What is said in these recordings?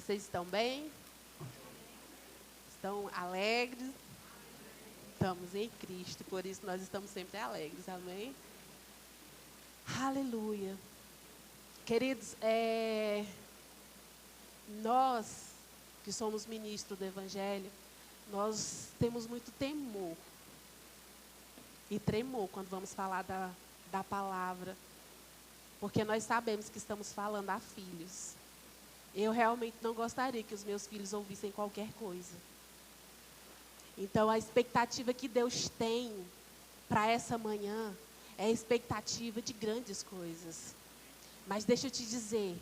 Vocês estão bem? Estão alegres? Estamos em Cristo, por isso nós estamos sempre alegres, amém? Aleluia. Queridos, nós que somos ministros do Evangelho, nós temos muito temor e tremor quando vamos falar da palavra, porque nós sabemos que estamos falando a filhos. Eu realmente não gostaria que os meus filhos ouvissem qualquer coisa. Então, a expectativa que Deus tem para essa manhã é a expectativa de grandes coisas. Mas deixa eu te dizer,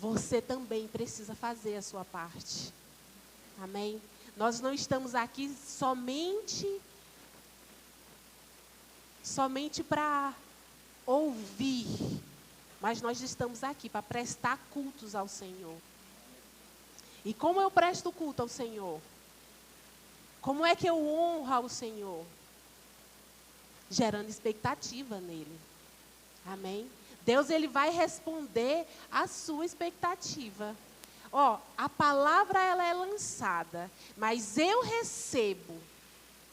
você também precisa fazer a sua parte. Amém? Nós não estamos aqui somente para ouvir, mas nós estamos aqui para prestar cultos ao Senhor. E como eu presto culto ao Senhor? Como é que eu honro ao Senhor? Gerando expectativa nele. Amém? Deus, ele vai responder a sua expectativa. A palavra, ela é lançada, mas eu recebo.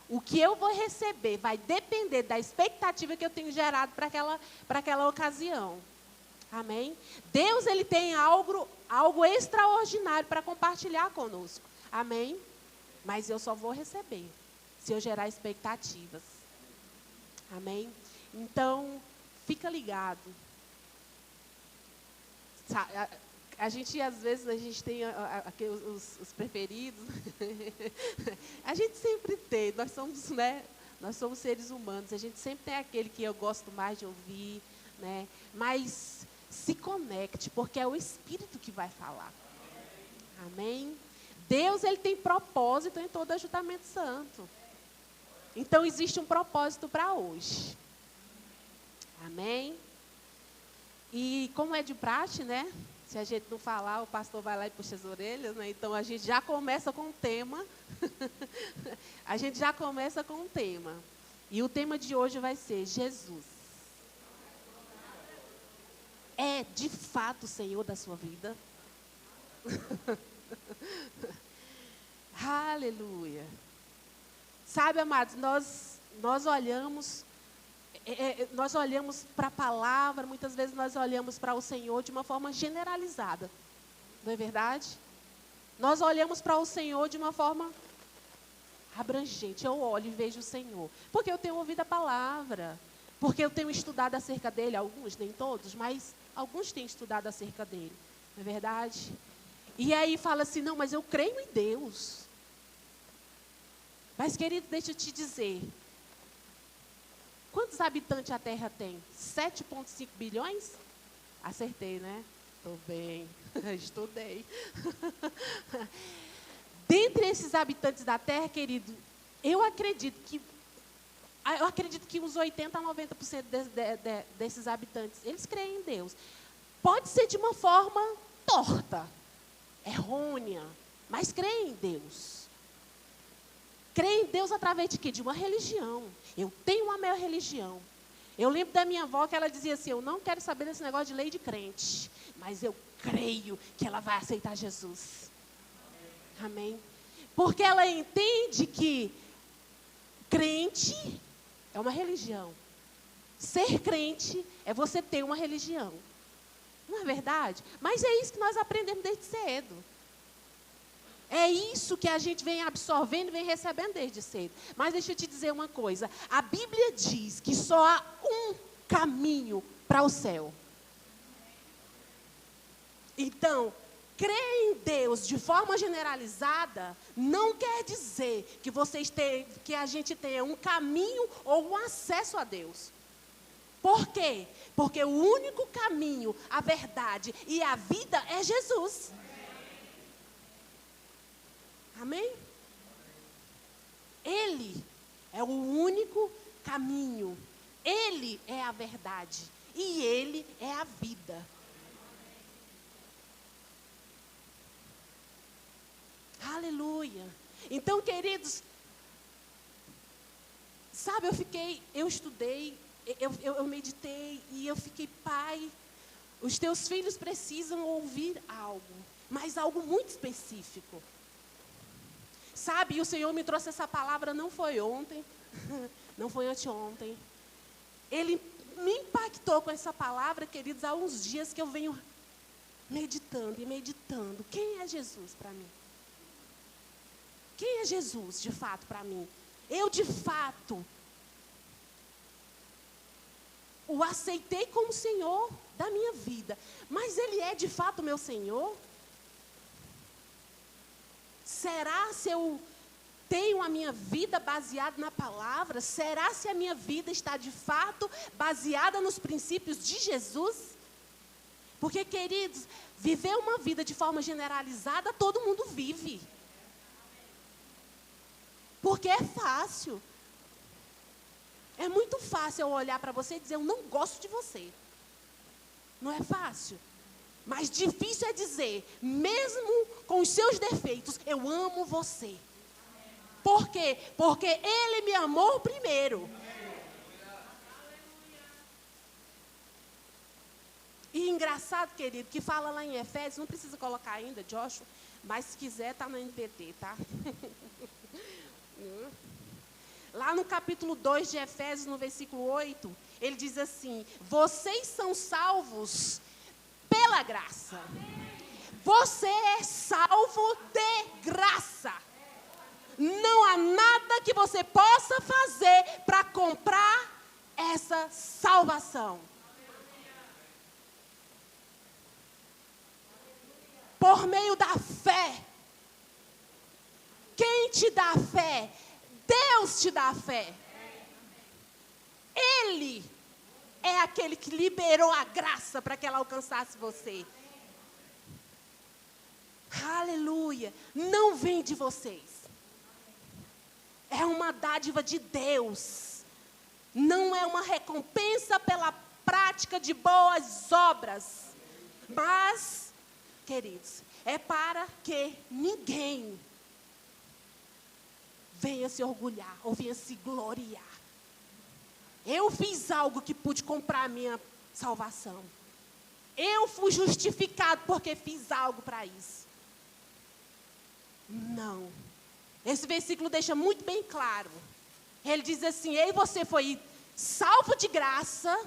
O que eu vou receber vai depender da expectativa que eu tenho gerado para aquela ocasião. Amém? Deus, ele tem algo extraordinário para compartilhar conosco. Amém? Mas eu só vou receber se eu gerar expectativas. Amém? Então, fica ligado. A gente, às vezes, a gente tem os preferidos. A gente sempre tem. Nós somos, nós somos seres humanos. A gente sempre tem aquele que eu gosto mais de ouvir, né? Mas se conecte, porque é o Espírito que vai falar. Amém? Deus, ele tem propósito em todo ajuntamento santo. Então, existe um propósito para hoje. Amém? E como é de praxe, né? Se a gente não falar, o pastor vai lá e puxa as orelhas, né? Então, a gente já começa com o tema. A gente já começa com o tema. E o tema de hoje vai ser Jesus. É, de fato, o Senhor da sua vida? Aleluia. Sabe, amados, nós olhamos para a palavra, muitas vezes nós olhamos para o Senhor de uma forma generalizada. Não é verdade? Nós olhamos para o Senhor de uma forma abrangente. Eu olho e vejo o Senhor. Porque eu tenho ouvido a palavra. Porque eu tenho estudado acerca dele. Alguns, nem todos, mas alguns têm estudado acerca dele. Não é verdade? E aí fala assim, não, mas eu creio em Deus. Mas, querido, deixa eu te dizer. Quantos habitantes a Terra tem? 7,5 bilhões? Acertei, né? Estou bem, estudei. Dentre esses habitantes da Terra, querido, eu acredito que uns 80% a 90% desses habitantes, eles creem em Deus. Pode ser de uma forma torta, errônea, mas creem em Deus. Creem em Deus através de quê? De uma religião. Eu tenho uma maior religião. Eu lembro da minha avó que ela dizia assim, eu não quero saber desse negócio de lei de crente, mas eu creio que ela vai aceitar Jesus. Amém? Porque ela entende que crente é uma religião. Ser crente é você ter uma religião. Não é verdade? Mas é isso que nós aprendemos desde cedo. É isso que a gente vem absorvendo e vem recebendo desde cedo. Mas deixa eu te dizer uma coisa. A Bíblia diz que só há um caminho para o céu. Então, crer em Deus de forma generalizada não quer dizer que a gente tenha um caminho ou um acesso a Deus. Por quê? Porque o único caminho, a verdade e a vida é Jesus. Amém? Ele é o único caminho. Ele é a verdade. E Ele é a vida. Aleluia. Então, queridos, sabe, eu estudei, eu meditei e eu fiquei, Pai, os teus filhos precisam ouvir algo. mas algo muito específico. Sabe, e o Senhor me trouxe essa palavra, não foi ontem, não foi anteontem. Ele me impactou com essa palavra, queridos, há uns dias que eu venho meditando e meditando. Quem é Jesus para mim? Quem é Jesus, de fato, para mim? Eu, de fato, o aceitei como Senhor da minha vida. Mas Ele é, de fato, meu Senhor? Será se eu tenho a minha vida baseada na palavra? Será se a minha vida está, de fato, baseada nos princípios de Jesus? Porque, queridos, viver uma vida de forma generalizada, todo mundo vive. Porque é fácil. É muito fácil eu olhar para você e dizer, eu não gosto de você. Não é fácil? Mas difícil é dizer, mesmo com os seus defeitos, eu amo você. Por quê? Porque Ele me amou primeiro. E engraçado, querido, que fala lá em Efésios, não precisa colocar ainda, Joshua, mas se quiser, está no NPT, tá? Lá no capítulo 2 de Efésios, no versículo 8, ele diz assim, vocês são salvos pela graça. Você é salvo de graça. Não há nada que você possa fazer para comprar essa salvação. Por meio da fé. Quem te dá a fé? Deus te dá a fé. Ele é aquele que liberou a graça para que ela alcançasse você. Aleluia. Não vem de vocês. É uma dádiva de Deus. Não é uma recompensa pela prática de boas obras. Mas, queridos, é para que ninguém venha se orgulhar ou venha se gloriar. Eu fiz algo que pude comprar a minha salvação. Eu fui justificado porque fiz algo para isso. Não. Esse versículo deixa muito bem claro. Ele diz assim, ei, você foi salvo de graça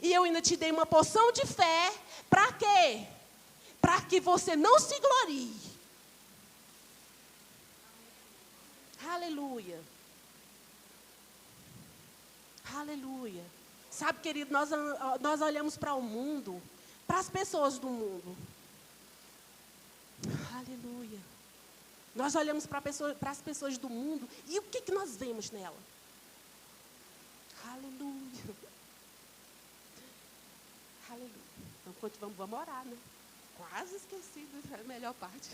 e eu ainda te dei uma porção de fé. Para quê? Para que você não se glorie. Aleluia. Aleluia. Sabe, querido, nós olhamos para o mundo, para as pessoas do mundo. Aleluia. Nós olhamos para as pessoas do mundo e o que nós vemos nela? Aleluia. Aleluia. Então, vamos orar, né? Quase esqueci da melhor parte.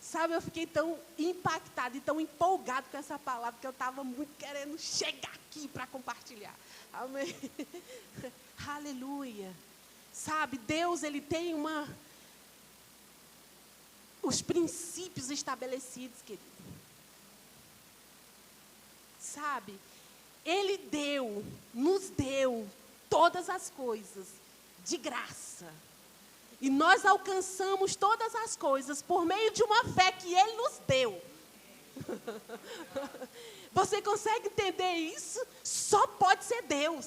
Sabe, eu fiquei tão impactada e tão empolgada com essa palavra que eu estava muito querendo chegar aqui para compartilhar. Amém. Aleluia. Sabe, Deus, Ele tem os princípios estabelecidos, querido. Sabe, Ele nos deu todas as coisas de graça. E nós alcançamos todas as coisas por meio de uma fé que Ele nos deu. Você consegue entender isso? Só pode ser Deus.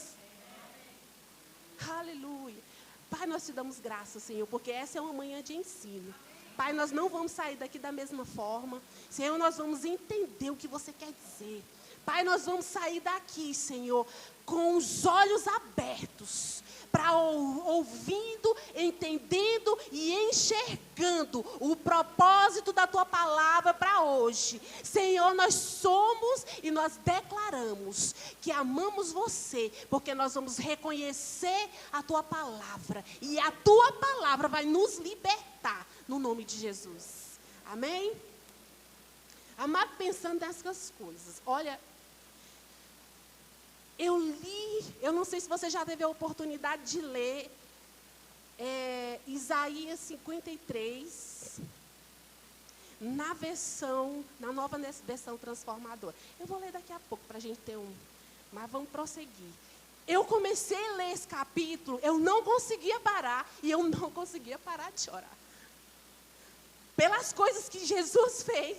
Aleluia. Pai, nós te damos graça, Senhor, porque essa é uma manhã de ensino. Pai, nós não vamos sair daqui da mesma forma. Senhor, nós vamos entender o que você quer dizer. Pai, nós vamos sair daqui, Senhor, com os olhos abertos, para ouvindo, entendendo e enxergando o propósito da Tua palavra para hoje. Senhor, nós somos e nós declaramos que amamos Você, porque nós vamos reconhecer a Tua palavra. E a Tua palavra vai nos libertar, no nome de Jesus. Amém? Amado, pensando nessas coisas, olha, eu não sei se você já teve a oportunidade de ler Isaías 53, na nova versão transformadora. Eu vou ler daqui a pouco para a gente ter mas vamos prosseguir. Eu comecei a ler esse capítulo, eu não conseguia parar, e eu não conseguia parar de chorar. Pelas coisas que Jesus fez.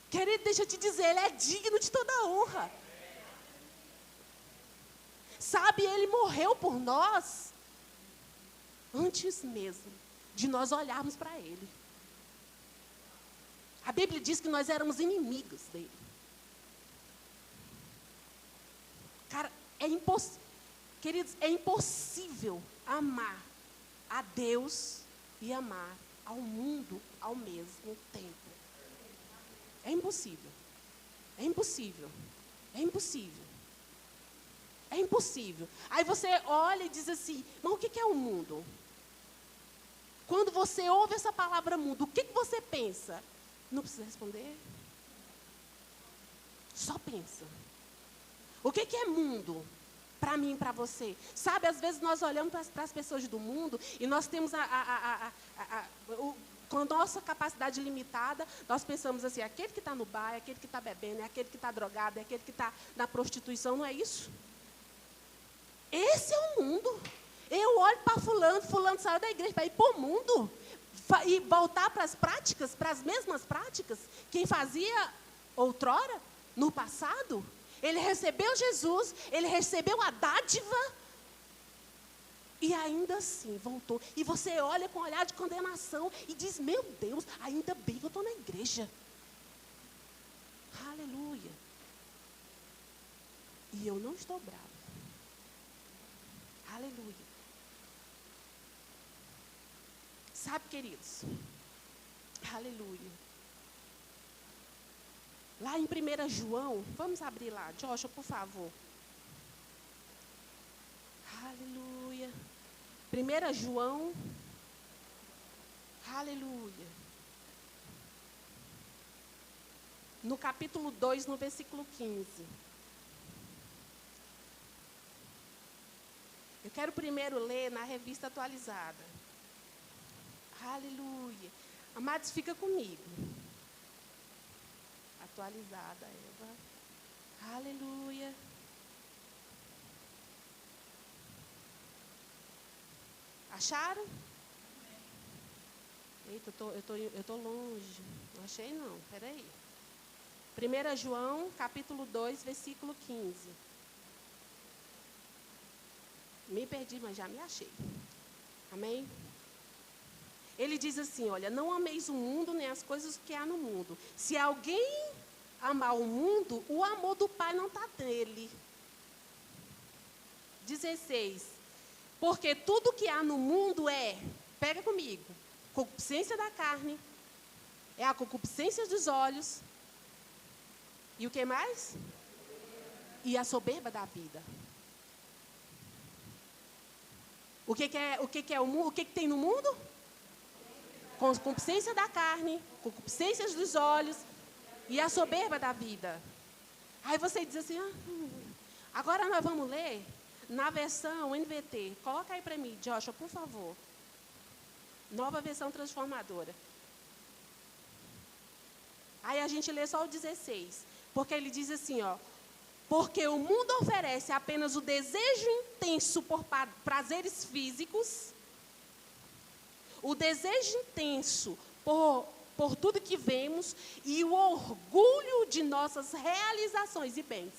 Querido, deixa eu te dizer, Ele é digno de toda honra. Sabe, Ele morreu por nós, antes mesmo de nós olharmos para Ele. A Bíblia diz que nós éramos inimigos dEle. Cara, queridos, é impossível amar a Deus e amar ao mundo ao mesmo tempo. É impossível. É impossível. É impossível. É impossível. Aí você olha e diz assim, mas o que é o mundo? Quando você ouve essa palavra mundo, o que você pensa? Não precisa responder. Só pensa. O que é mundo? Para mim e para você. Sabe, às vezes nós olhamos para as pessoas do mundo e nós temos com a nossa capacidade limitada, nós pensamos assim, aquele que está no bar, é aquele que está bebendo, é aquele que está drogado, é aquele que está na prostituição, não é isso? Esse é o mundo. Eu olho para fulano saiu da igreja para ir para o mundo e voltar para as práticas, para as mesmas práticas, quem fazia outrora, no passado. Ele recebeu Jesus, ele recebeu a dádiva e ainda assim voltou. E você olha com um olhar de condenação e diz, meu Deus, ainda bem que eu estou na igreja. Aleluia. E eu não estou brava. Aleluia. Sabe, queridos? Aleluia. Lá em 1 João, vamos abrir lá, Joshua, por favor. Aleluia. 1 João. Aleluia. No capítulo 2, no versículo 15. Eu quero primeiro ler na revista atualizada. Aleluia. Amados, fica comigo. Atualizada, Eva. Aleluia. Acharam? Eita, eu tô longe. Não achei não, peraí. 1 João, capítulo 2, versículo 15. Me perdi, mas já me achei. Amém? Ele diz assim, olha, não ameis o mundo nem as coisas que há no mundo. Se alguém amar o mundo, o amor do Pai não está nele. 16. Porque tudo que há no mundo pega comigo, concupiscência da carne, é a concupiscência dos olhos, e o que mais? E a soberba da vida. O que é o mundo? O que tem no mundo? Concupiscência da carne, concupiscências dos olhos e a soberba da vida. Aí você diz assim, agora nós vamos ler na versão NVT. Coloca aí para mim, Joshua, por favor. Nova versão transformadora. Aí a gente lê só o 16. Porque ele diz assim, porque o mundo oferece apenas o desejo intenso por prazeres físicos, o desejo intenso por tudo que vemos e o orgulho de nossas realizações e bens.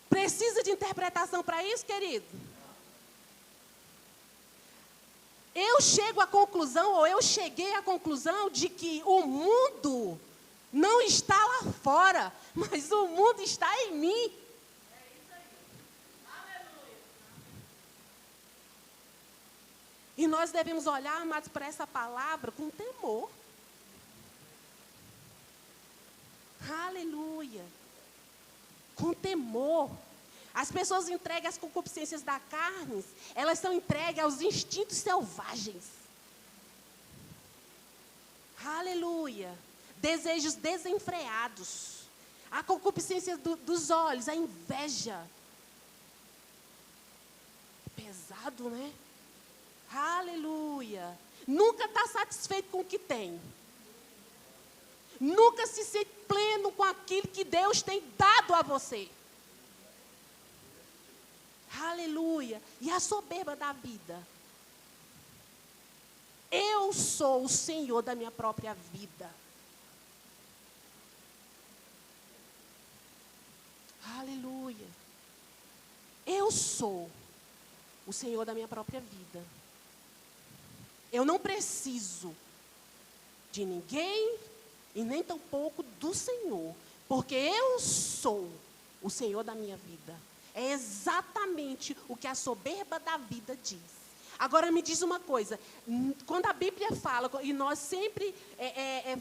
Precisa de interpretação para isso, querido? Eu chego à conclusão, ou eu cheguei à conclusão de que o mundo não está lá fora, mas o mundo está em mim. E nós devemos olhar, amados, para essa palavra com temor. Aleluia. Com temor. As pessoas entregues às concupiscências da carne, elas são entregues aos instintos selvagens. Aleluia. Desejos desenfreados. A concupiscência dos olhos, a inveja. Pesado, né? Aleluia. Nunca está satisfeito com o que tem. Nunca se sente pleno com aquilo que Deus tem dado a você. Aleluia. E a soberba da vida. Eu sou o Senhor da minha própria vida. Aleluia. Eu sou o Senhor da minha própria vida. Eu não preciso de ninguém e nem tampouco do Senhor, porque eu sou o Senhor da minha vida. É exatamente o que a soberba da vida diz. Agora me diz uma coisa, quando a Bíblia fala, e nós sempre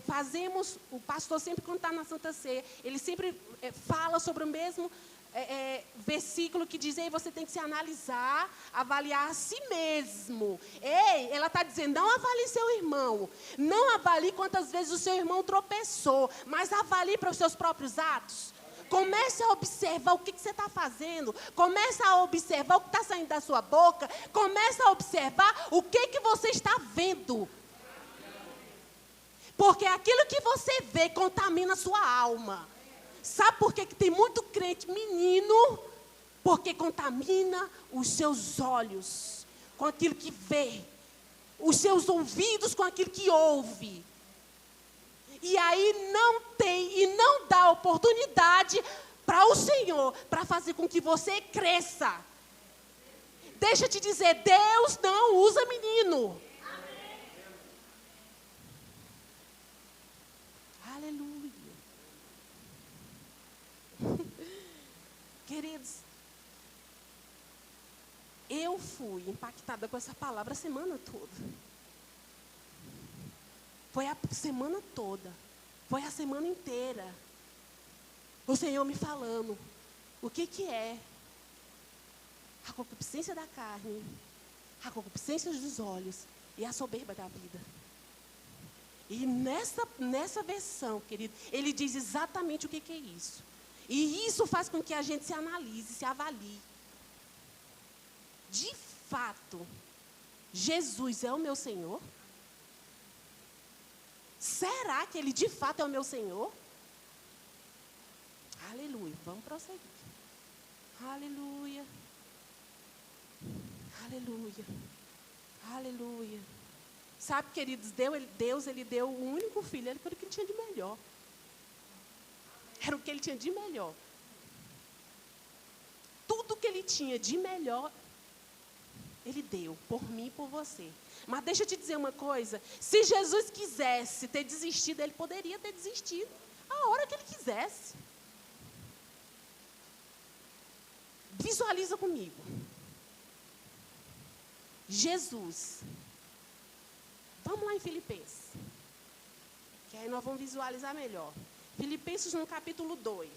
fazemos, o pastor sempre quando está na Santa Ceia, ele sempre fala sobre o mesmo versículo que diz, ei, você tem que se analisar, avaliar a si mesmo. Ei, ela está dizendo, não avalie seu irmão, não avalie quantas vezes o seu irmão tropeçou, mas avalie para os seus próprios atos. Comece a observar o que você está fazendo. Comece a observar o que está saindo da sua boca. Comece a observar o que você está vendo. Porque aquilo que você vê contamina a sua alma. Sabe por que tem muito crente menino? Porque contamina os seus olhos com aquilo que vê. Os seus ouvidos com aquilo que ouve. E aí não tem e não dá oportunidade para o Senhor, para fazer com que você cresça. Deixa eu te dizer, Deus não usa menino. Aleluia. Queridos, eu fui impactada com essa palavra a semana toda. Foi a semana toda. Foi a semana inteira. O Senhor me falando. O que é? A concupiscência da carne. A concupiscência dos olhos. E a soberba da vida. E nessa versão, querido, ele diz exatamente o que é isso. E isso faz com que a gente se analise, se avalie. De fato, Jesus é o meu Senhor? Será que Ele de fato é o meu Senhor? Aleluia. Vamos prosseguir. Aleluia. Aleluia. Aleluia. Sabe, queridos, Deus, Ele deu o único filho, Ele foi o que Ele tinha de melhor. Era o que Ele tinha de melhor. Tudo que Ele tinha de melhor, Ele deu, por mim e por você. Mas deixa eu te dizer uma coisa. Se Jesus quisesse ter desistido, Ele poderia ter desistido a hora que Ele quisesse. Visualiza comigo. Jesus. Vamos lá em Filipenses. Que aí nós vamos visualizar melhor. Filipenses no capítulo 2.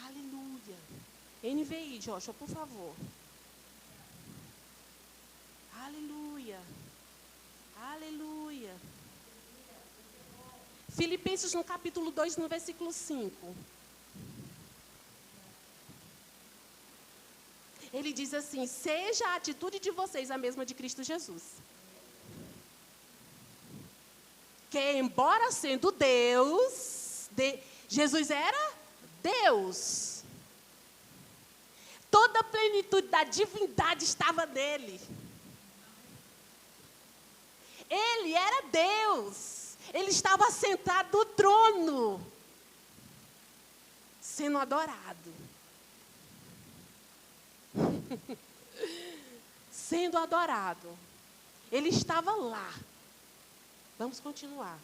Aleluia. NVI, Joshua, por favor. Aleluia. Aleluia. Filipenses no capítulo 2, no versículo 5. Ele diz assim, seja a atitude de vocês a mesma de Cristo Jesus. Que embora sendo Deus, Jesus era Deus. Toda a plenitude da divindade estava nele. Ele era Deus. Ele estava sentado no trono, sendo adorado. Sendo adorado. Ele estava lá. Vamos continuar.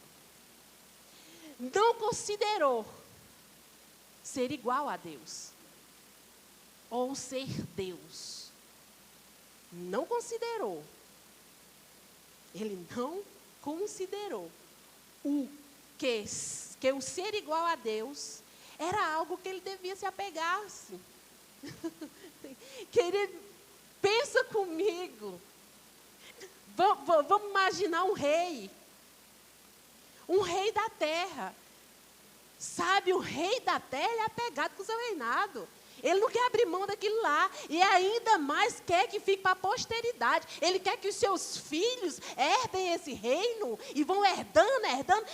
Não considerou ser igual a Deus. Ou ser Deus. Não considerou. Ele não considerou que o ser igual a Deus era algo que ele devia se apegar-se. Querido, pensa comigo. Vamos imaginar um rei. Um rei da terra. Sabe, o rei da terra é apegado com o seu reinado. Ele não quer abrir mão daquilo lá. E ainda mais quer que fique para a posteridade. Ele quer que os seus filhos herdem esse reino e vão herdando,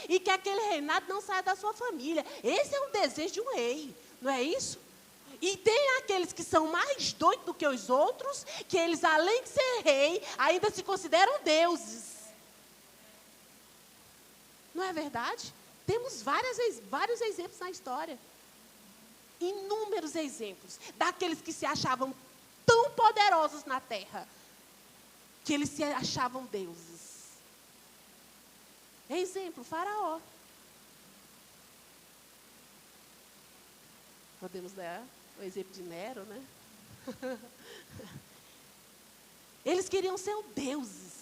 e que aquele reinado não saia da sua família. Esse é o desejo de um rei, não é isso? E tem aqueles que são mais doidos do que os outros, que eles, além de ser rei, ainda se consideram deuses. Não é verdade? Temos vários exemplos na história. Inúmeros exemplos daqueles que se achavam tão poderosos na terra, que eles se achavam deuses. Exemplo, Faraó. Podemos dar o exemplo de Nero, né? Eles queriam ser deuses.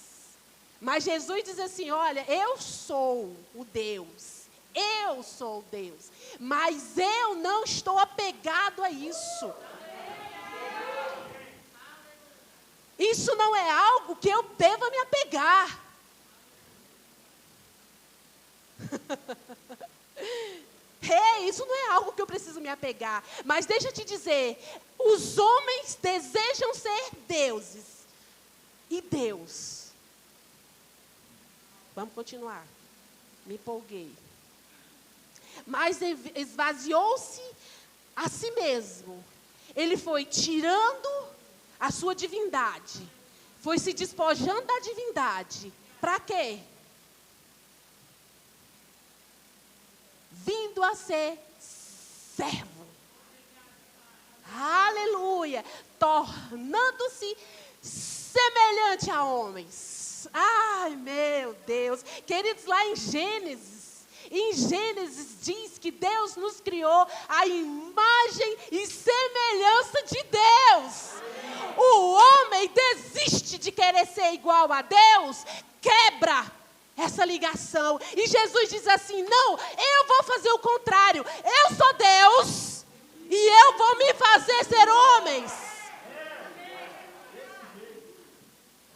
Mas Jesus diz assim, olha, eu sou o Deus. Eu sou Deus, mas eu não estou apegado a isso. Isso não é algo que eu deva me apegar. Isso não é algo que eu preciso me apegar. Mas deixa eu te dizer, os homens desejam ser deuses. E Deus? Vamos continuar. Me empolguei. Mas esvaziou-se a si mesmo. Ele foi tirando a sua divindade. Foi se despojando da divindade. Para quê? Vindo a ser servo. Aleluia. Tornando-se semelhante a homens. Ai, meu Deus. Queridos, lá em Gênesis diz que Deus nos criou à imagem e semelhança de Deus. O homem desiste de querer ser igual a Deus, quebra essa ligação. E Jesus diz assim, não, eu vou fazer o contrário. Eu sou Deus e eu vou me fazer ser homens.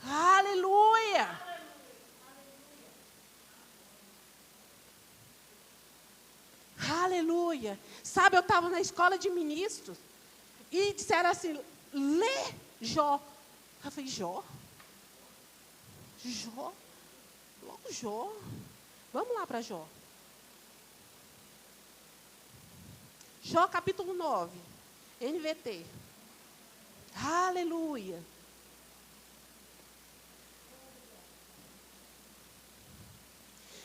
Aleluia. Aleluia. Sabe, eu estava na escola de ministros e disseram assim, lê Jó. Eu falei, Jó? Jó? Logo Jó. Vamos lá para Jó. Jó capítulo 9. NVT. Aleluia.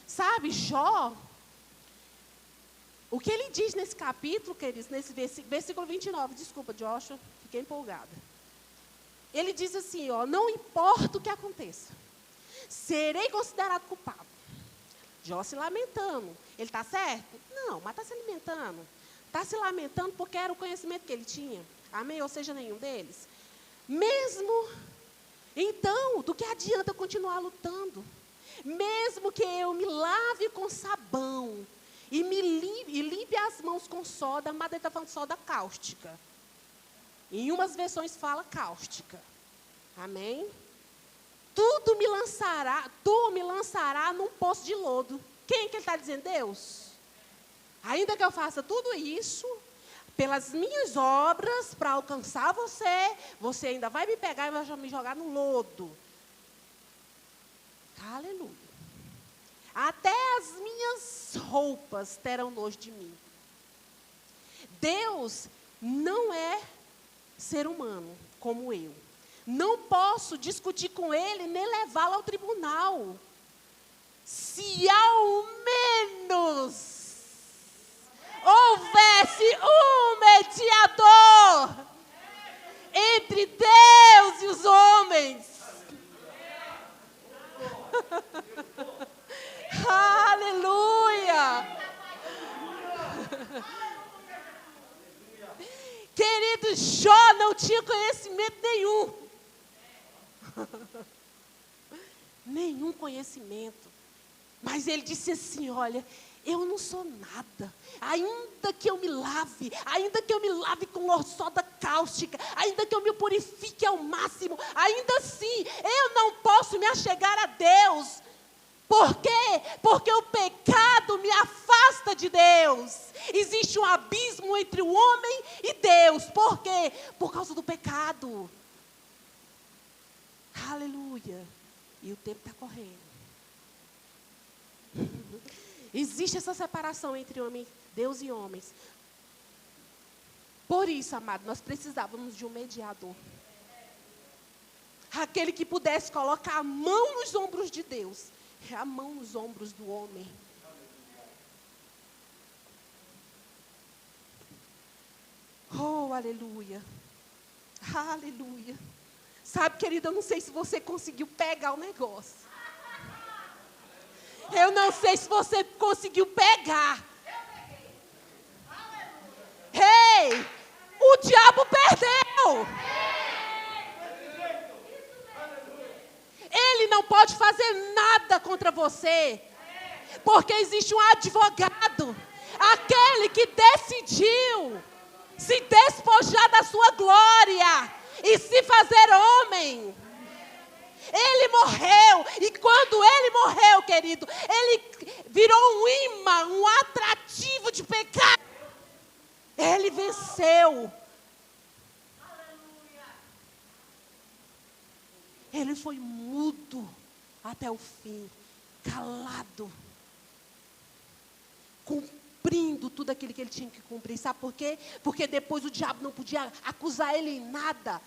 Sabe, Jó... O que ele diz nesse capítulo, queridos, nesse versículo 29, desculpa, Joshua, fiquei empolgada. Ele diz assim, ó, não importa o que aconteça, serei considerado culpado. Jó se lamentando, ele está certo? Não, mas está se alimentando. Está se lamentando porque era o conhecimento que ele tinha. Amém? Ou seja, nenhum deles. Mesmo, então, do que adianta eu continuar lutando? Mesmo que eu me lave com sabão, e limpe as mãos com soda, mas ele está falando soda cáustica. Em umas versões fala cáustica. Amém? Tu me lançará num poço de lodo. Quem que ele está dizendo? Deus. Ainda que eu faça tudo isso, pelas minhas obras, para alcançar você, você ainda vai me pegar e vai me jogar no lodo. Aleluia. Até as minhas roupas terão nojo de mim. Deus não é ser humano como eu. Não posso discutir com ele nem levá-lo ao tribunal. Se ao menos houvesse um mediador entre Deus e os homens. Aleluia! Querido, Jó não tinha conhecimento nenhum. Nenhum conhecimento. Mas ele disse assim, olha, eu não sou nada. Ainda que eu me lave com soda cáustica, ainda que eu me purifique ao máximo, ainda assim, eu não posso me achegar a Deus. Por quê? Porque o pecado me afasta de Deus. Existe um abismo entre o homem e Deus. Por quê? Por causa do pecado. Aleluia. E o tempo está correndo. Existe essa separação entre Deus e homens. Por isso, amado, nós precisávamos de um mediador. Aquele que pudesse colocar a mão nos ombros de Deus. É a mão nos ombros do homem. Oh, aleluia. Aleluia. Sabe, querida, eu não sei se você conseguiu pegar o negócio. Eu não sei se você conseguiu pegar. Ei, o diabo perdeu. Ele não pode fazer nada contra você. Porque existe um advogado. Aquele que decidiu se despojar da sua glória e se fazer homem. Ele morreu. E quando ele morreu, querido, ele virou um imã, um atrativo de pecado. Ele venceu. Ele foi mudo até o fim, calado, cumprindo tudo aquilo que ele tinha que cumprir. Sabe por quê? Porque depois o diabo não podia acusar ele em nada.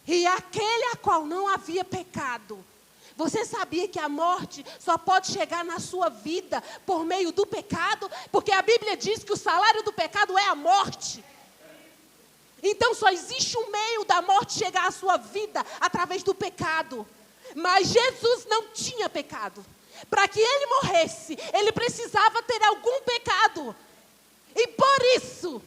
E aquele a qual não havia pecado. Você sabia que a morte só pode chegar na sua vida por meio do pecado? Porque a Bíblia diz que o salário do pecado é a morte. Então só existe um meio da morte chegar à sua vida através do pecado. Mas Jesus não tinha pecado. Para que ele morresse, ele precisava ter algum pecado. E por isso,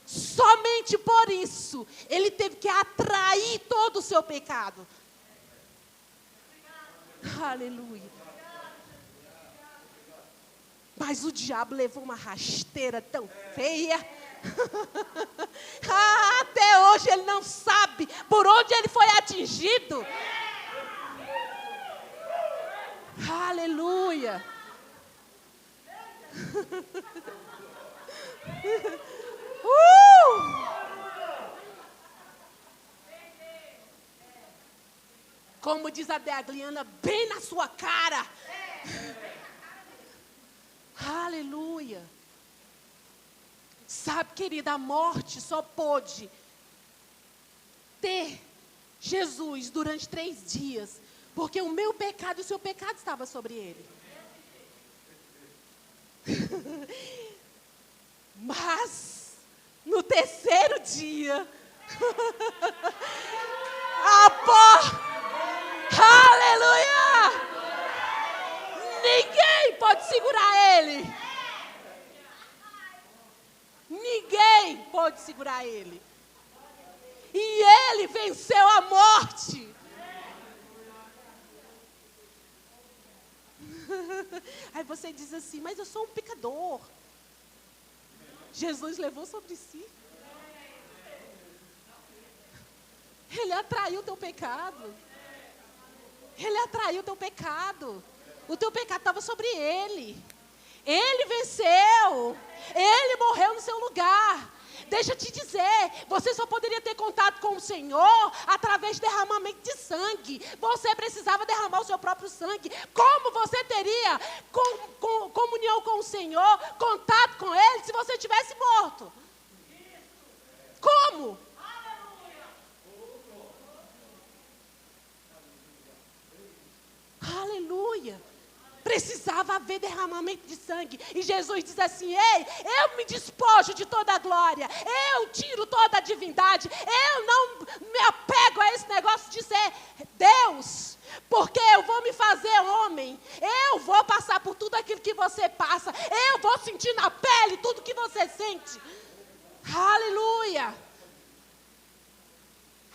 somente por isso, ele teve que atrair todo o seu pecado. Aleluia. Mas o diabo levou uma rasteira tão feia. Até hoje ele não sabe por onde ele foi atingido. Aleluia. Como diz a Deagliana, bem na sua cara. Aleluia. Sabe, querida, a morte só pôde ter Jesus durante 3 dias, porque o meu pecado e o seu pecado estava sobre ele. Mas, no terceiro dia, aleluia! Ninguém pode segurar ele. Ninguém pode segurar ele. E ele venceu a morte. Aí você diz assim, mas eu sou um pecador. Jesus levou sobre si. Ele atraiu o teu pecado. Ele atraiu o teu pecado. O teu pecado estava sobre ele. Ele venceu. Ele morreu no seu lugar. Deixa eu te dizer, você só poderia ter contato com o Senhor através de derramamento de sangue. Você precisava derramar o seu próprio sangue. Como você teria comunhão com o Senhor, contato com Ele, se você tivesse morto? Como? Aleluia. Precisava haver derramamento de sangue. E Jesus diz assim, ei, eu me despojo de toda a glória. Eu tiro toda a divindade. Eu não me apego a esse negócio de ser Deus. Porque eu vou me fazer homem. Eu vou passar por tudo aquilo que você passa. Eu vou sentir na pele tudo que você sente. Aleluia.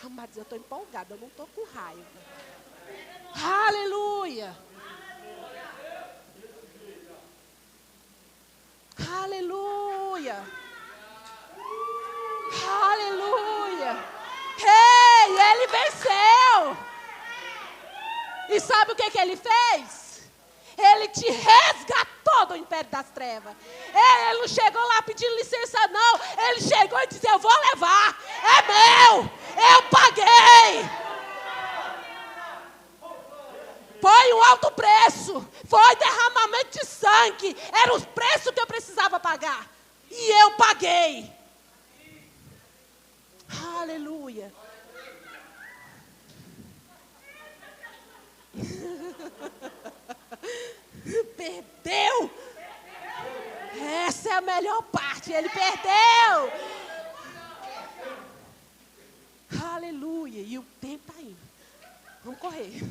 Amados, eu estou empolgada, eu não estou com raiva. Aleluia. Aleluia. Aleluia. Ei, ele venceu. E sabe o que ele fez? Ele te resgatou do império das trevas. Ele não chegou lá pedindo licença, não. Ele chegou e disse: eu vou levar. É meu. Eu paguei. Foi um alto preço. Foi derramamento de sangue. Era o preço que eu precisava pagar. E eu paguei. Aleluia. Perdeu. Essa é a melhor parte. Ele perdeu. Aleluia. E o tempo está indo. Vamos correr.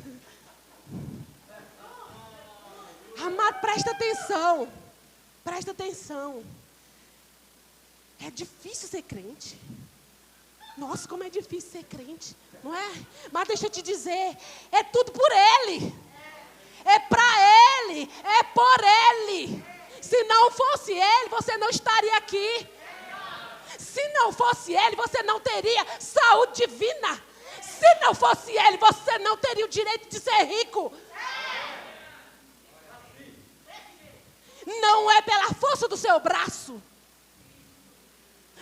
Amado, presta atenção. Presta atenção. É difícil ser crente. Nossa, como é difícil ser crente. Não é? Mas deixa eu te dizer. É tudo por Ele. É para Ele. É por Ele. Se não fosse Ele, você não estaria aqui. Se não fosse Ele, você não teria saúde divina. Se não fosse Ele, você não teria o direito de ser rico. Não é pela força do seu braço.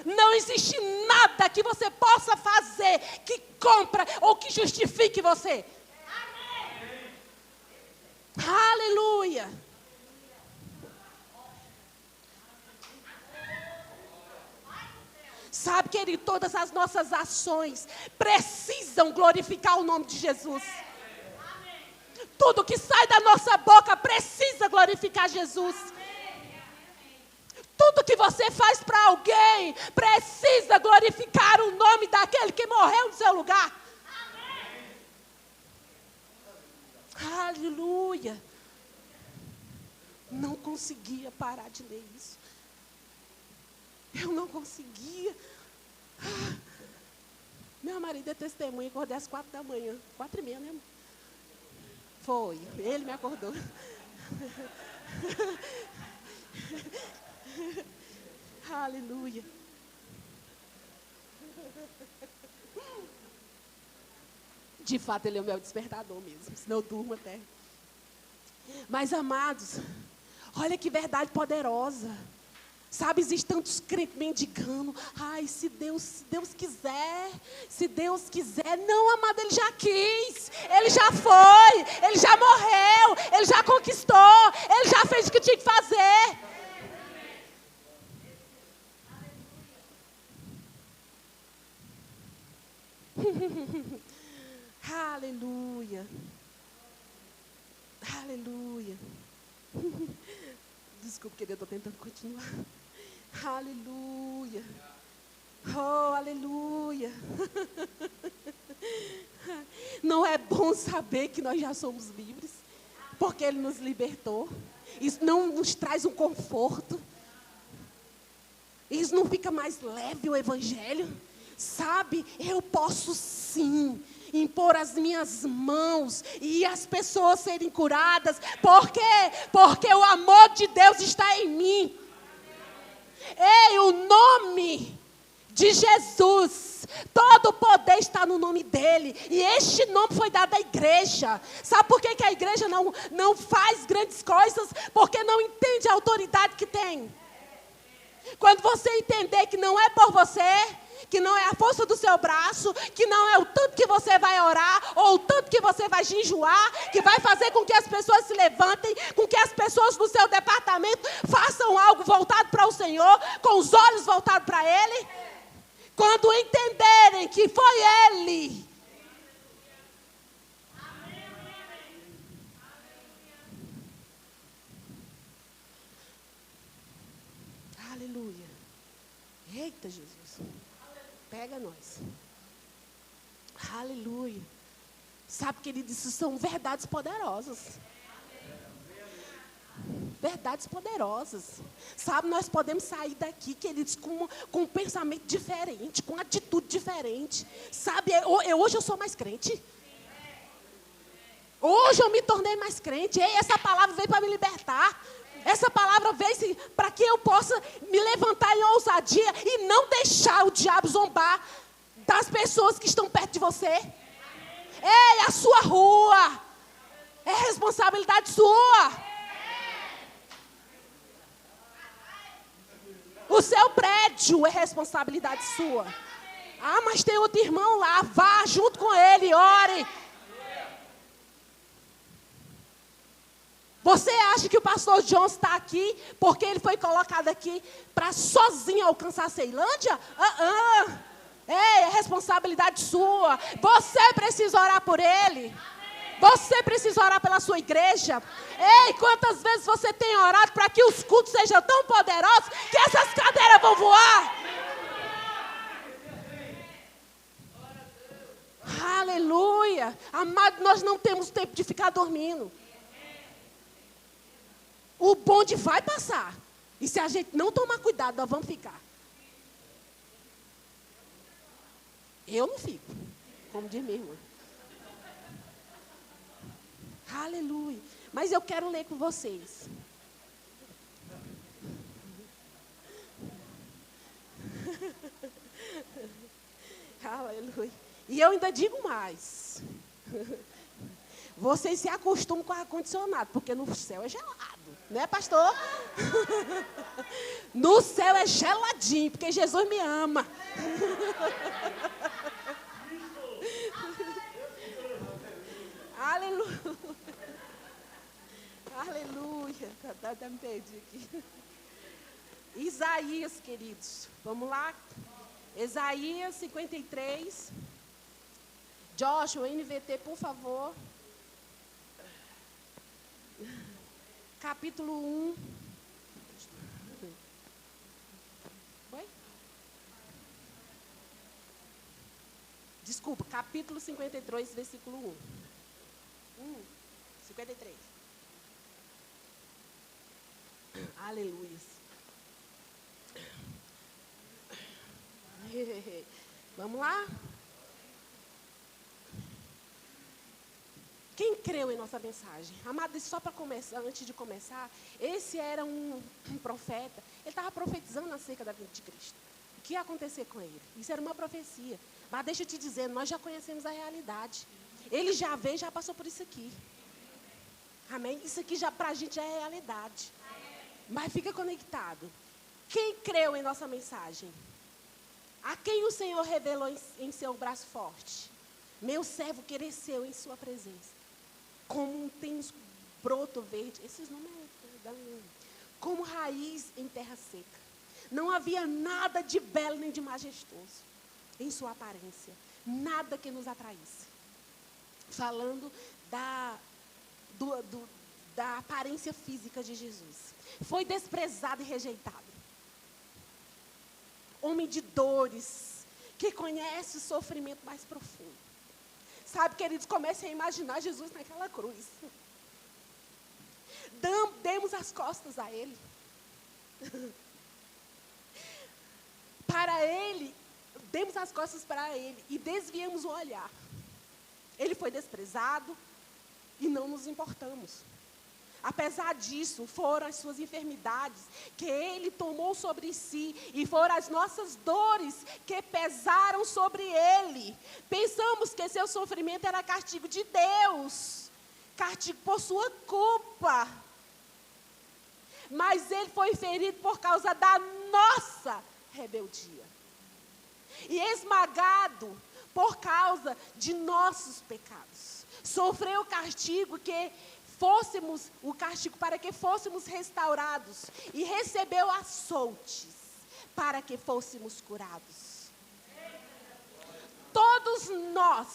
Não existe nada que você possa fazer que compra ou que justifique você. Aleluia. Sabe, querido, todas as nossas ações precisam glorificar o nome de Jesus. Tudo que sai da nossa boca precisa glorificar Jesus. Tudo que você faz para alguém precisa glorificar o nome daquele que morreu no seu lugar. Aleluia. Não conseguia parar de ler isso. Eu não conseguia. Meu marido é testemunha, acordei às 4 da manhã. 4h30, né? Foi, ele me acordou. Aleluia. De fato, ele é o meu despertador mesmo, senão eu durmo até. Mas, amados, olha que verdade poderosa. Sabe, existem tantos crentes mendigando. Ai, se Deus quiser. Se Deus quiser. Não, amado, Ele já quis. Ele já foi. Ele já morreu. Ele já conquistou. Ele já fez o que tinha que fazer. Aleluia. Aleluia. Desculpa, querido, eu estou tentando continuar. Aleluia. Oh, aleluia. Não é bom saber que nós já somos livres, porque Ele nos libertou. Isso não nos traz um conforto. Isso não fica mais leve o Evangelho. Sabe, eu posso sim impor as minhas mãos e as pessoas serem curadas. Por quê? Porque o amor de Deus está em mim. Ei, o nome de Jesus, todo o poder está no nome dele. E este nome foi dado à igreja. Sabe por que a igreja não faz grandes coisas? Porque não entende a autoridade que tem. Quando você entender que não é por você, que não é a força do seu braço, que não é o tanto que você vai orar, ou o tanto que você vai jejuar, que vai fazer com que as pessoas se levantem, com que as pessoas no seu departamento façam algo voltado para o Senhor, com os olhos voltados para Ele. Quando entenderem que foi Ele. Aleluia. Eita, Jesus. Pega nós. Aleluia. Sabe, querido, isso são verdades poderosas. Verdades poderosas. Sabe, nós podemos sair daqui, queridos, com um pensamento diferente, com uma atitude diferente. Sabe, hoje eu sou mais crente. Hoje eu me tornei mais crente. Ei, essa palavra veio para me libertar. Essa palavra veio para que eu possa me levantar em ousadia e não deixar o diabo zombar das pessoas que estão perto de você. Ei, a sua rua, É responsabilidade sua. O seu prédio é responsabilidade sua. Ah, mas tem outro irmão lá. Vá junto com ele, ore. Você acha que o pastor John está aqui porque ele foi colocado aqui para sozinho alcançar a Ceilândia? É responsabilidade sua. Você precisa orar por ele. Você precisa orar pela sua igreja. Ei, quantas vezes você tem orado para que os cultos sejam tão poderosos que essas cadeiras vão voar? Aleluia. Amado, nós não temos tempo de ficar dormindo. O bonde vai passar. E se a gente não tomar cuidado, nós vamos ficar. Eu não fico, como diz minha irmã. Aleluia. Mas eu quero ler com vocês. Aleluia. E eu ainda digo mais. Vocês se acostumam com o ar-condicionado, porque no céu é gelado. Né, pastor? No céu é geladinho, porque Jesus me ama. Aleluia. Aleluia. Até me perdi aqui. Isaías, queridos. Vamos lá. Isaías 53. Joshua, NVT, por favor. Capítulo 1. Oi? Desculpa, capítulo 53, versículo 1. 53. Aleluia. Vamos lá? Quem creu em nossa mensagem? Amado, só para começar, antes de começar, esse era um profeta. Ele estava profetizando acerca da vinda de Cristo. O que ia acontecer com ele? Isso era uma profecia. Mas deixa eu te dizer, nós já conhecemos a realidade. Ele já veio, já passou por isso aqui. Amém? Isso aqui já para a gente já é realidade. Mas fica conectado. Quem creu em nossa mensagem? A quem o Senhor revelou em seu braço forte? Meu servo cresceu em sua presença. Como um tenso broto verde. Esses nomes como raiz em terra seca. Não havia nada de belo nem de majestoso em sua aparência. Nada que nos atraísse. Falando da aparência física de Jesus. Foi desprezado e rejeitado. Homem de dores, que conhece o sofrimento mais profundo. Sabe, queridos, comecem a imaginar Jesus naquela cruz. Demos as costas a Ele. Para Ele, demos as costas para Ele e desviamos o olhar. Ele foi desprezado e não nos importamos. Apesar disso, foram as suas enfermidades que Ele tomou sobre si e foram as nossas dores que pesaram sobre Ele. Pensamos que seu sofrimento era castigo de Deus, castigo por sua culpa. Mas Ele foi ferido por causa da nossa rebeldia e esmagado por causa de nossos pecados. Sofreu o castigo para que fôssemos restaurados, e recebeu açoites para que fôssemos curados. Todos nós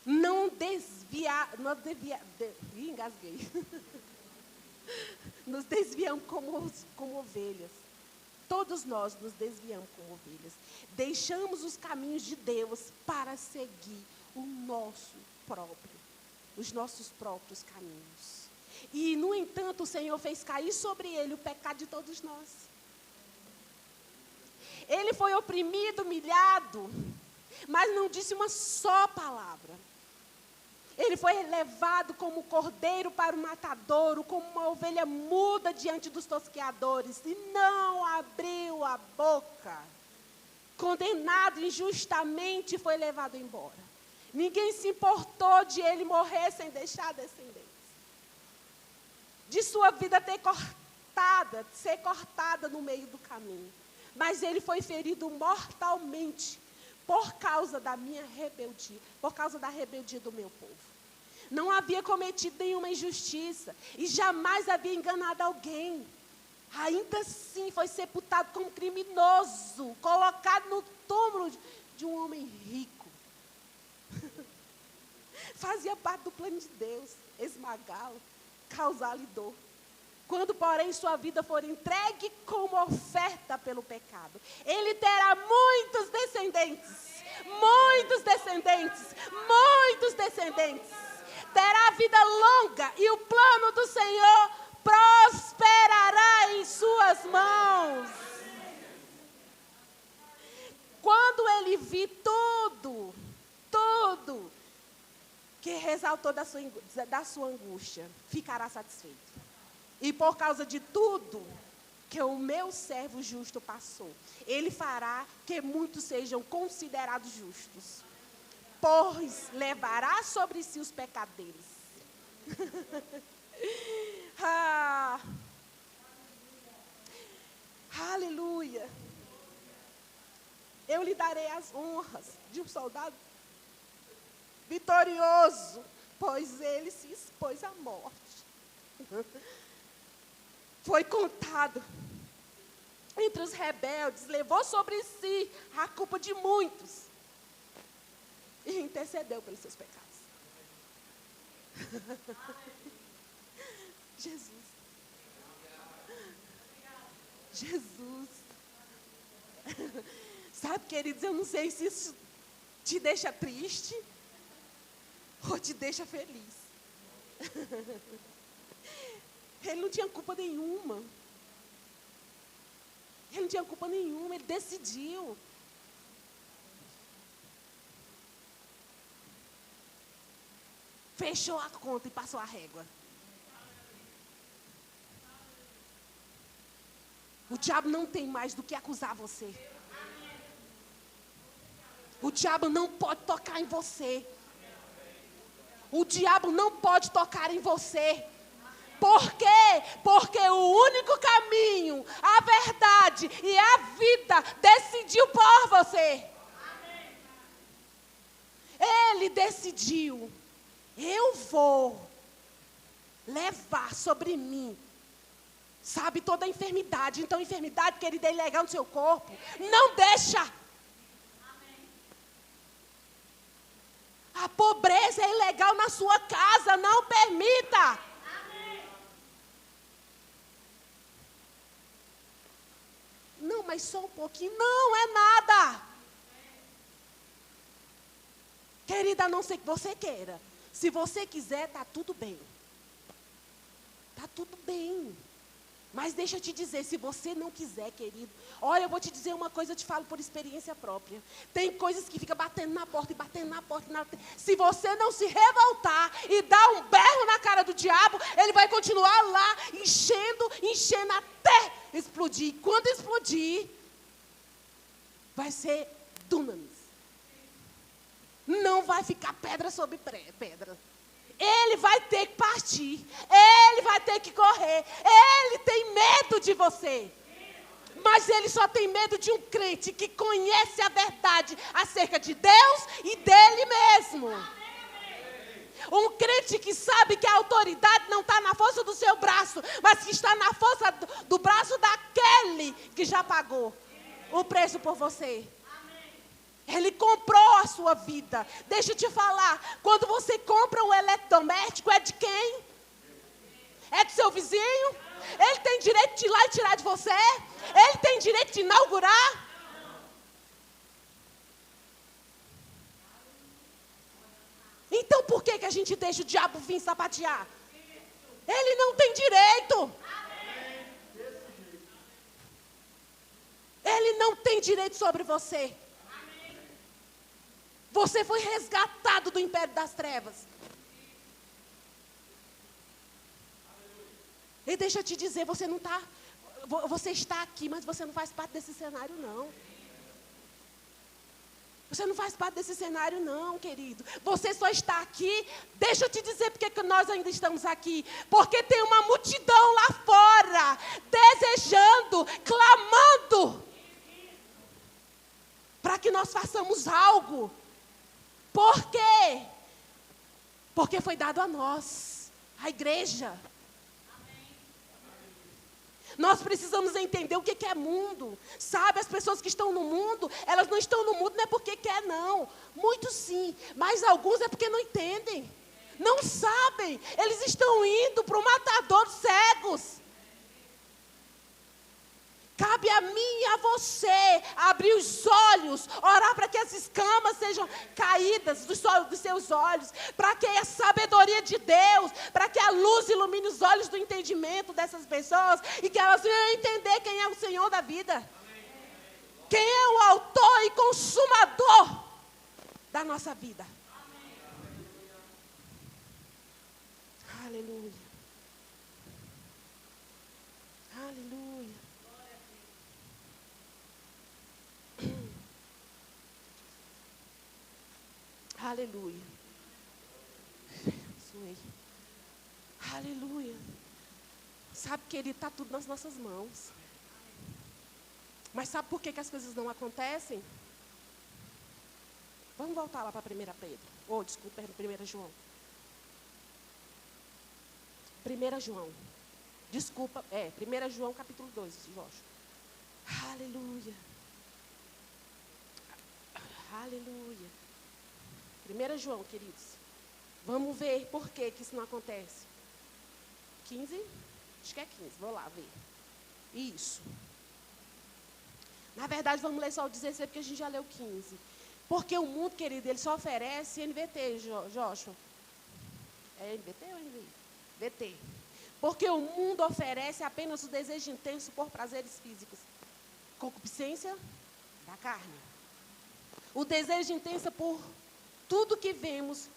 nos desviamos como ovelhas. Todos nós nos desviamos como ovelhas. Deixamos os caminhos de Deus para seguir os nossos próprios caminhos. E, no entanto, o Senhor fez cair sobre Ele o pecado de todos nós. Ele foi oprimido, humilhado, mas não disse uma só palavra. Ele foi levado como cordeiro para o matadouro, como uma ovelha muda diante dos tosqueadores, e não abriu a boca. Condenado injustamente, foi levado embora. Ninguém se importou de ele morrer sem deixar descendentes. De sua vida ser cortada no meio do caminho. Mas ele foi ferido mortalmente por causa da minha rebeldia, por causa da rebeldia do meu povo. Não havia cometido nenhuma injustiça e jamais havia enganado alguém. Ainda assim foi sepultado como criminoso, colocado no túmulo de um homem rico. Fazia parte do plano de Deus, esmagá-lo, causar-lhe dor. Quando, porém, sua vida for entregue como oferta pelo pecado, ele terá muitos descendentes. Muitos descendentes. Muitos descendentes. Terá vida longa e o plano do Senhor prosperará em suas mãos. Quando ele vir tudo que ressaltou da sua angústia, ficará satisfeito. E por causa de tudo que o meu servo justo passou, ele fará que muitos sejam considerados justos, pois levará sobre si os pecadores. Aleluia. Eu lhe darei as honras de um soldado vitorioso, pois ele se expôs à morte. Foi contado entre os rebeldes, levou sobre si a culpa de muitos e intercedeu pelos seus pecados. Jesus. Jesus. Sabe, queridos, eu não sei se isso te deixa triste ou te deixa feliz. Ele não tinha culpa nenhuma. Ele não tinha culpa nenhuma, ele decidiu. Fechou a conta e passou a régua. O diabo não tem mais do que acusar você. O diabo não pode tocar em você. O diabo não pode tocar em você. Por quê? Porque o único caminho, a verdade e a vida decidiu por você. Ele decidiu. Eu vou levar sobre mim, sabe, toda a enfermidade. Então, a enfermidade, querida, é ilegal no seu corpo. Não deixa. A pobreza é ilegal na sua casa. Não permita. Não, mas só um pouquinho. Não é nada. Querida, a não ser que você queira. Se você quiser, está tudo bem. Está tudo bem. Mas deixa eu te dizer, se você não quiser, querido, olha, eu vou te dizer uma coisa, eu te falo por experiência própria. Tem coisas que ficam batendo na porta e batendo na porta. Se você não se revoltar e dar um berro na cara do diabo, ele vai continuar lá, enchendo até explodir. E quando explodir, vai ser dunamis. Não vai ficar pedra sobre pedra. Ele vai ter que partir. Ele vai ter que correr. Ele tem medo de você. Mas ele só tem medo de um crente que conhece a verdade acerca de Deus e dele mesmo. Um crente que sabe que a autoridade não está na força do seu braço, mas que está na força do braço daquele que já pagou o preço por você. Ele comprou a sua vida. Deixa eu te falar, quando você compra um eletrodoméstico, é de quem? É do seu vizinho? Ele tem direito de ir lá e tirar de você? Ele tem direito de inaugurar? Então por que a gente deixa o diabo vir sapatear? Ele não tem direito. Ele não tem direito sobre você. Você foi resgatado do império das trevas. E deixa eu te dizer, você está aqui, mas você não faz parte desse cenário, não. Você não faz parte desse cenário não, querido. Você só está aqui. Deixa eu te dizer porque que nós ainda estamos aqui. Porque tem uma multidão lá fora, desejando, clamando, para que nós façamos algo. Por quê? Porque foi dado a nós, a igreja. Nós precisamos entender o que é mundo. Sabe, as pessoas que estão no mundo, elas não estão no mundo não é porque quer não. Muitos sim, mas alguns é porque não entendem. Não sabem. Eles estão indo para o matador dos cegos. Cabe a mim e a você abrir os olhos, orar para que as escamas sejam caídas dos seus olhos, para que a sabedoria de Deus, para que a luz ilumine os olhos do entendimento dessas pessoas e que elas venham entender quem é o Senhor da vida. Quem é o autor e consumador da nossa vida. Aleluia. Aleluia. Aleluia. Aleluia. Sabe, querido, está tudo nas nossas mãos. Mas sabe por que as coisas não acontecem? Vamos voltar lá para 1 Pedro. Desculpa, 1 João. 1 João. Desculpa, 1 João capítulo 2, Jorge. Aleluia. Aleluia. 1 João, queridos. Vamos ver por que isso não acontece. 15? Acho que é 15. Vou lá ver. Isso. Na verdade, vamos ler só o 16, porque a gente já leu 15. Porque o mundo, querido, ele só oferece NVT, Joshua. É NVT ou NVI? VT. Porque o mundo oferece apenas o desejo intenso por prazeres físicos. Concupiscência da carne. O desejo intenso por tudo que vemos,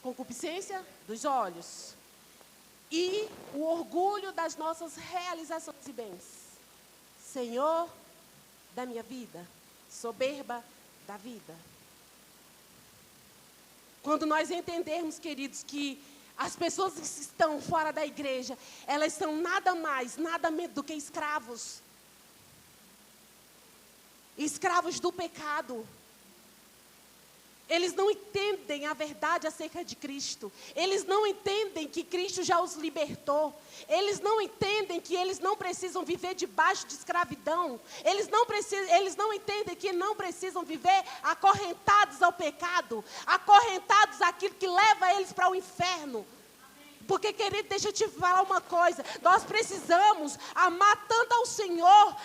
concupiscência dos olhos. E o orgulho das nossas realizações e bens. Senhor da minha vida, soberba da vida. Quando nós entendermos, queridos, que as pessoas que estão fora da igreja, elas são nada mais, nada menos do que escravos. Escravos do pecado. Eles não entendem a verdade acerca de Cristo. Eles não entendem que Cristo já os libertou. Eles não entendem que eles não precisam viver debaixo de escravidão. Eles não entendem que não precisam viver acorrentados ao pecado, acorrentados àquilo que leva eles para o inferno. Porque, querido, deixa eu te falar uma coisa. Nós precisamos amar tanto ao Senhor,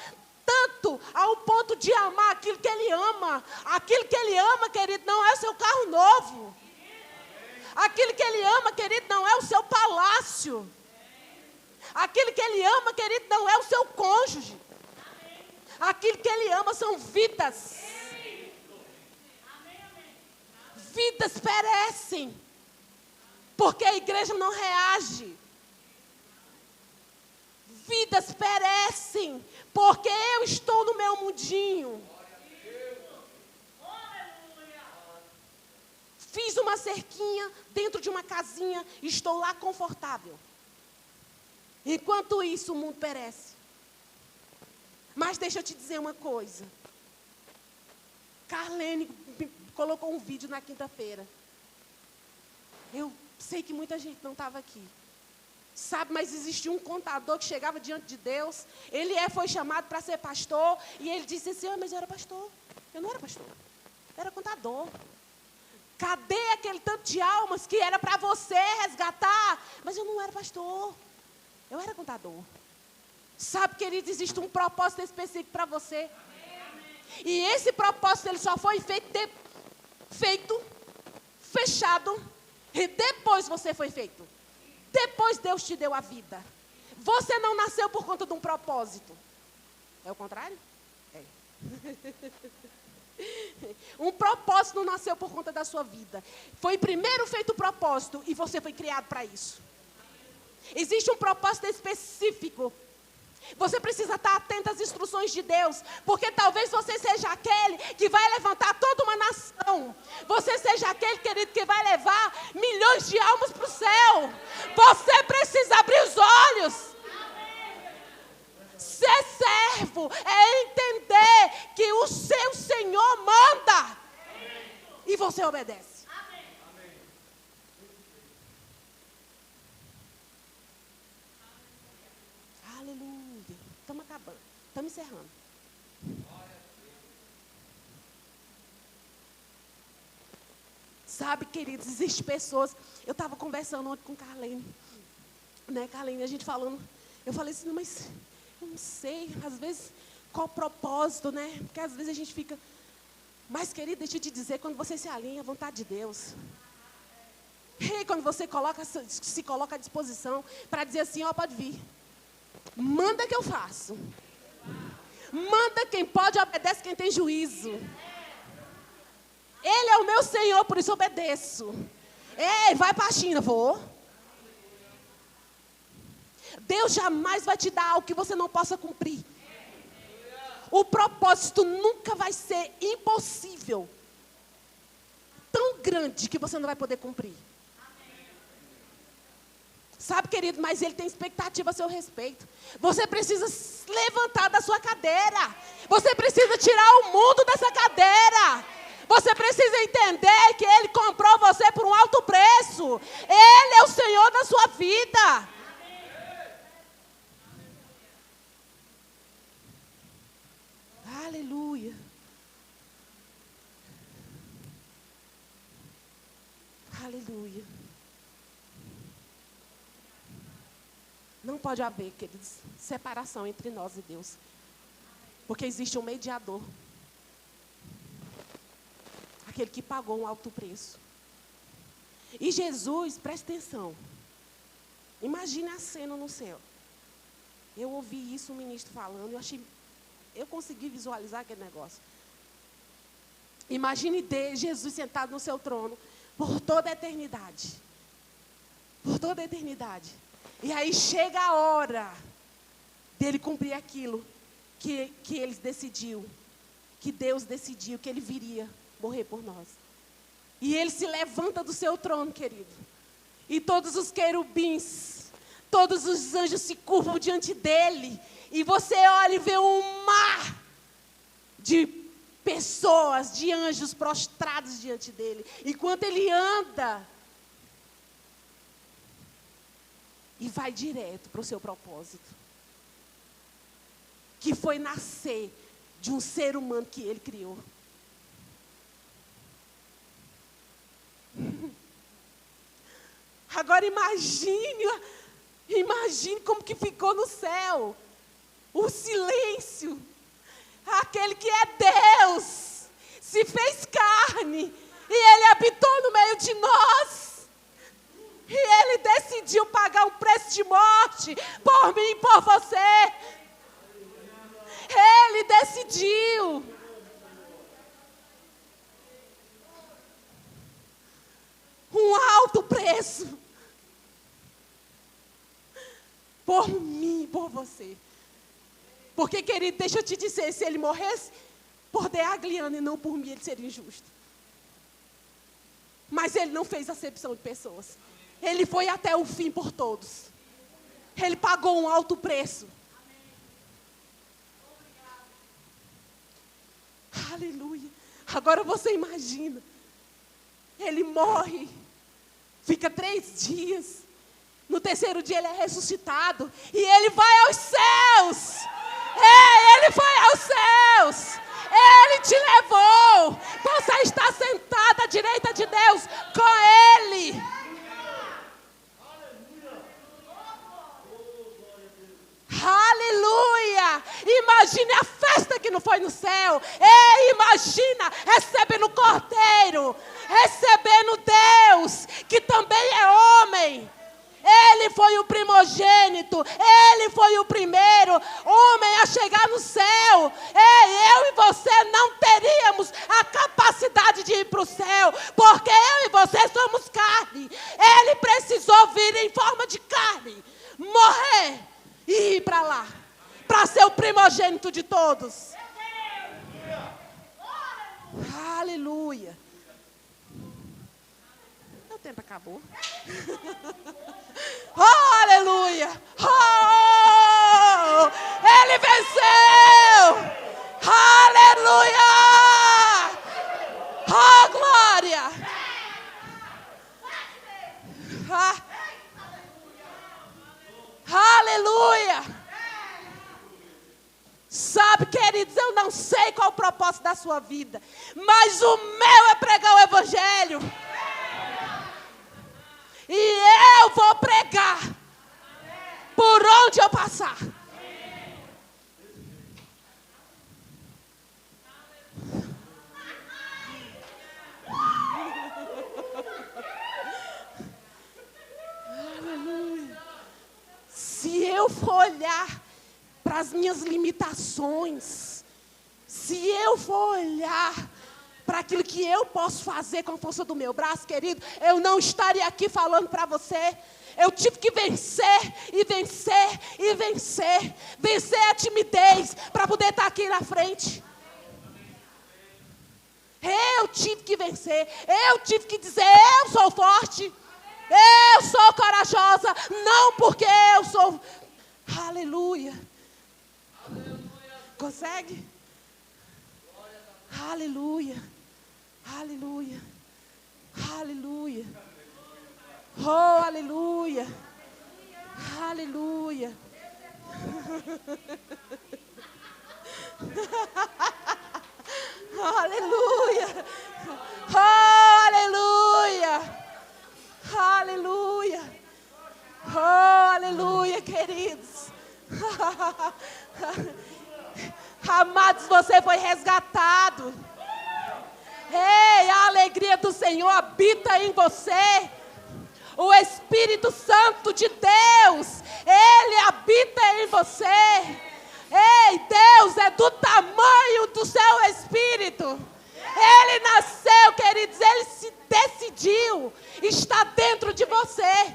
tanto ao ponto de amar aquilo que Ele ama. Aquilo que Ele ama, querido, não é o seu carro novo. Aquilo que Ele ama, querido, não é o seu palácio. Aquilo que Ele ama, querido, não é o seu cônjuge. Aquilo que Ele ama são vidas. Vidas perecem, porque a igreja não reage. Vidas perecem, porque eu estou no meu mundinho. Fiz uma cerquinha dentro de uma casinha e estou lá confortável. Enquanto isso, o mundo perece. Mas deixa eu te dizer uma coisa. Carlene colocou um vídeo na quinta-feira. Eu sei que muita gente não estava aqui. Sabe, mas existia um contador que chegava diante de Deus. Ele foi chamado para ser pastor. E ele disse assim, mas eu era pastor. Eu não era pastor. Eu era contador. Cadê aquele tanto de almas que era para você resgatar? Mas eu não era pastor. Eu era contador. Sabe, querido, existe um propósito específico para você. E esse propósito, ele só foi feito, fechado, e depois você foi feito. Depois Deus te deu a vida. Você não nasceu por conta de um propósito. É o contrário? É. Um propósito não nasceu por conta da sua vida. Foi primeiro feito o propósito e você foi criado para isso. Existe um propósito específico Você precisa estar atento às instruções de Deus, porque talvez você seja aquele que vai levantar toda uma nação. Você seja aquele, querido, que vai levar milhões de almas para o céu. Você precisa abrir os olhos. Ser servo é entender que o seu Senhor manda e você obedece. Aleluia. Estamos acabando. Estamos encerrando. Sabe, queridos, existem pessoas. Eu estava conversando ontem com Carlene. Né, Carlene, a gente falando. Eu falei assim, mas eu não sei, às vezes, qual o propósito, né? Porque às vezes a gente fica. Mas, querido, deixa eu te dizer, quando você se alinha à vontade de Deus. E quando você se coloca à disposição para dizer assim, ó, pode vir. Manda que eu faço. Manda quem pode, obedece quem tem juízo. Ele é o meu Senhor, por isso obedeço. Ei, vai para a China, vou. Deus jamais vai te dar algo que você não possa cumprir. O propósito nunca vai ser impossível. Tão grande que você não vai poder cumprir. Sabe, querido, mas ele tem expectativa a seu respeito. Você precisa levantar da sua cadeira. Você precisa tirar o mundo dessa cadeira. Você precisa entender que ele comprou você por um alto preço. Ele é o Senhor da sua vida. Aleluia. Aleluia. Não pode haver, queridos, separação entre nós e Deus. Porque existe um mediador. Aquele que pagou um alto preço. E Jesus, presta atenção. Imagine a cena no céu. Eu ouvi isso, o ministro falando, eu consegui visualizar aquele negócio. Imagine Jesus sentado no seu trono por toda a eternidade. Por toda a eternidade. E aí chega a hora dele cumprir aquilo que ele decidiu, que Deus decidiu, que ele viria morrer por nós. E ele se levanta do seu trono, querido. E todos os querubins, todos os anjos se curvam diante dele. E você olha e vê um mar de pessoas, de anjos prostrados diante dele. Enquanto ele anda e vai direto para o seu propósito. Que foi nascer de um ser humano que ele criou. Agora imagine como que ficou no céu. O silêncio. Aquele que é Deus se fez carne e ele habitou no meio de nós. E ele decidiu pagar um preço de morte por mim e por você. Ele decidiu. Um alto preço. Por mim e por você. Porque, querido, deixa eu te dizer, se ele morresse por Deagliano e não por mim, ele seria injusto. Mas ele não fez acepção de pessoas. Ele foi até o fim por todos. Ele pagou um alto preço. Aleluia. Agora você imagina. Ele morre. Fica 3 dias. No 3º dia ele é ressuscitado. E ele vai aos céus. Ele foi aos céus. Ele te levou. Você está sentado à direita de Deus com ele. Aleluia! Imagine a festa que não foi no céu. Imagina recebendo o Cordeiro, recebendo Deus, que também é homem. Ele foi o primogênito, ele foi o primeiro homem a chegar no céu. Eu e você não teríamos a capacidade de ir para o céu, porque eu e você somos carne. Ele precisou vir em forma de carne, morrer e ir para lá. primogênito de todos. Aleluia. Meu tempo acabou. Oh, aleluia. Oh, ele venceu. Aleluia. Oh, glória. Aleluia. Sabe, queridos, eu não sei qual o propósito da sua vida, mas o meu é pregar o evangelho. E eu vou pregar por onde eu passar. Aleluia. Se eu for olhar para as minhas limitações, se eu for olhar para aquilo que eu posso fazer com a força do meu braço, querido, eu não estaria aqui falando para você. Eu tive que vencer e vencer e vencer. Vencer a timidez para poder estar aqui na frente. Eu tive que vencer. Eu tive que dizer, eu sou forte. Eu sou corajosa. Não porque eu sou... Aleluia. Consegue? Aleluia. Aleluia. Aleluia. Oh, aleluia. Aleluia. Aleluia. Oh, aleluia. Aleluia. Oh, aleluia, queridos. Amados, você foi resgatado. Ei, a alegria do Senhor habita em você. O Espírito Santo de Deus, Ele habita em você. Ei, Deus é do tamanho do seu Espírito. Ele nasceu, queridos, Ele se decidiu estar dentro de você.